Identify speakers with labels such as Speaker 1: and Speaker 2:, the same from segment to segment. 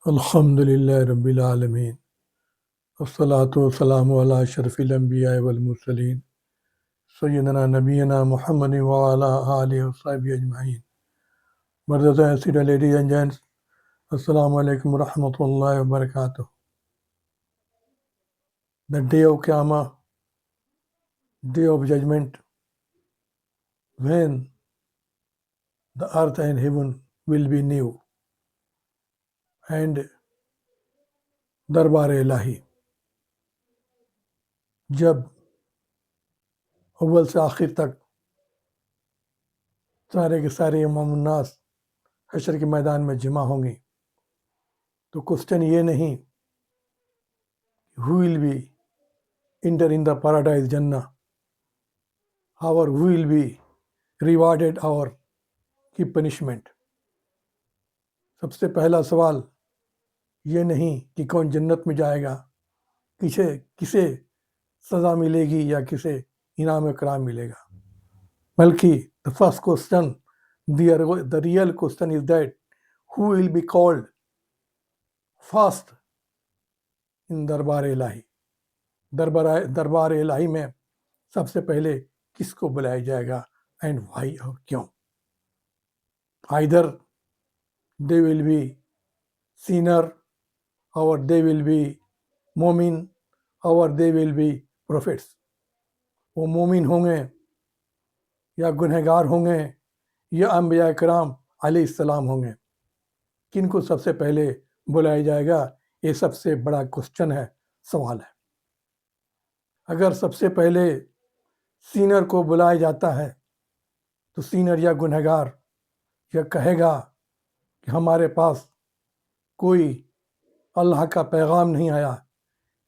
Speaker 1: الحمدللہ رب العالمین والصلاة والسلام علی اشرف الانبیاء والمرسلین سیدنا نبینا محمد وعلی آلہ وصحبہ اجمعین. Brothers and sisters, ladies and gents, Assalamu alaikum warahmatullahi wabarakatuh. The day of Qiyamah, day of judgment, when the earth and heaven will be new, and دربار الہی جب اول سے آخر تک سارے کے سارے امام الناس حشر کے میدان میں جمع ہوں گی تو کوسچن یہ نہیں who will be enter in the paradise Jannah or who will be rewarded or کی punishment. سب سے پہلا سوال یہ نہیں کہ کون جنت میں جائے گا، کسے سزا ملے گی یا کسے انعام اکرام ملے گا، بلکہ the first question, the real question is that who will be called first in دربار الہی. دربار الہی میں سب سے پہلے کس کو بلایا جائے گا اینڈ وائی اور کیوں. either they will be sinner or they will be مومن or they will be prophets. وہ مومن ہوں گے یا گنہگار ہوں گے یا انبیاء کرام علیہ السلام ہوں گے. کن کو سب سے پہلے بلایا جائے گا، یہ سب سے بڑا کوسچن ہے، سوال ہے. اگر سب سے پہلے سینر کو بلایا جاتا ہے تو سینر یا گنہگار یہ کہے گا کہ ہمارے پاس کوئی اللہ کا پیغام نہیں آیا،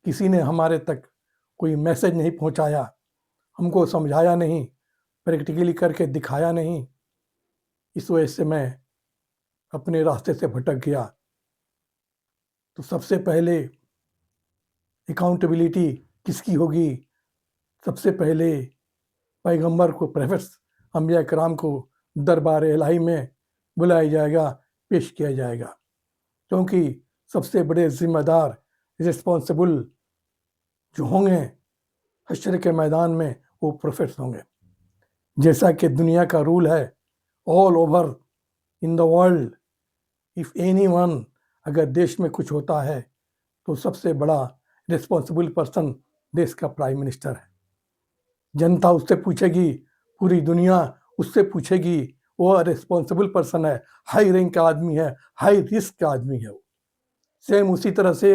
Speaker 1: کسی نے ہمارے تک کوئی میسج نہیں پہنچایا، ہم کو سمجھایا نہیں، پریکٹیکلی کر کے دکھایا نہیں، اس وجہ سے میں اپنے راستے سے بھٹک گیا. تو سب سے پہلے اکاؤنٹیبلٹی کس کی ہوگی؟ سب سے پہلے پیغمبر کو، پروفیٹس انبیاء کرام کو دربار الہی میں بلایا جائے گا، پیش کیا جائے گا، کیونکہ سب سے بڑے ذمہ دار، رسپانسبل جو ہوں گے حشر کے میدان میں وہ پروفیٹس ہوں گے. جیسا کہ دنیا کا رول ہے all over in the world, if any one, اگر دیش میں کچھ ہوتا ہے تو سب سے بڑا رسپانسبل پرسن دیش کا پرائم منسٹر ہے. جنتا اس سے پوچھے گی، پوری دنیا اس سے پوچھے گی، وہ رسپانسبل پرسن ہے، ہائی رینک کا آدمی ہے، ہائی رسک کا آدمی ہے. وہ سیم اسی طرح سے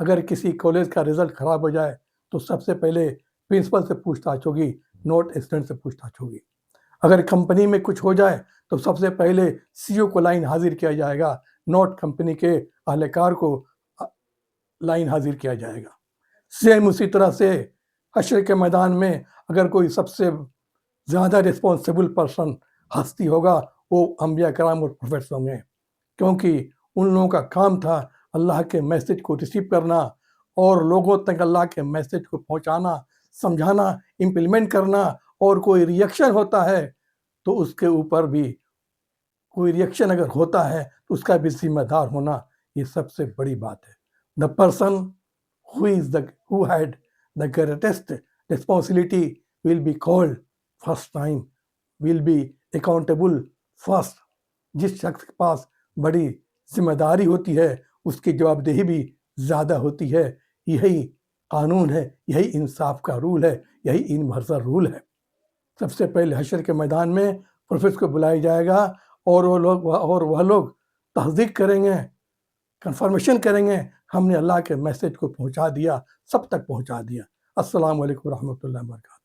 Speaker 1: اگر کسی کالج کا رزلٹ خراب ہو جائے تو سب سے پہلے پرنسپل سے پوچھ تاچھ ہوگی، نوٹ اسٹوڈنٹ سے پوچھ تاچھ ہوگی. اگر کمپنی میں کچھ ہو جائے تو سب سے پہلے سی او کو لائن حاضر کیا جائے گا، نوٹ کمپنی کے اہلکار کو لائن حاضر کیا جائے گا. سیم اسی طرح سے حشر کے میدان میں اگر کوئی سب سے زیادہ رسپانسبل پرسن ہستی ہوگا وہ انبیاء کرام اور پروفیٹس ہوں گے، کیونکہ ان لوگوں کا کام تھا اللہ کے میسج کو ریسیو کرنا اور لوگوں تک اللہ کے میسج کو پہنچانا، سمجھانا، امپلیمنٹ کرنا. اور کوئی ریئیکشن ہوتا ہے تو اس کے اوپر بھی کوئی ریئیکشن اگر ہوتا ہے تو اس کا بھی ذمہ دار ہونا، یہ سب سے بڑی بات ہے. The person who had the greatest responsibility will be called first time, will be accountable first. جس شخص کے پاس بڑی ذمہ داری ہوتی ہے اس کی جواب دہی بھی زیادہ ہوتی ہے. یہی قانون ہے، یہی انصاف کا رول ہے، یہی یونیورسل رول ہے. سب سے پہلے حشر کے میدان میں پروفیٹس کو بلایا جائے گا اور وہ لوگ تصدیق کریں گے، کنفرمیشن کریں گے ہم نے اللہ کے میسج کو پہنچا دیا، سب تک پہنچا دیا. السلام علیکم ورحمۃ اللہ وبرکاتہ.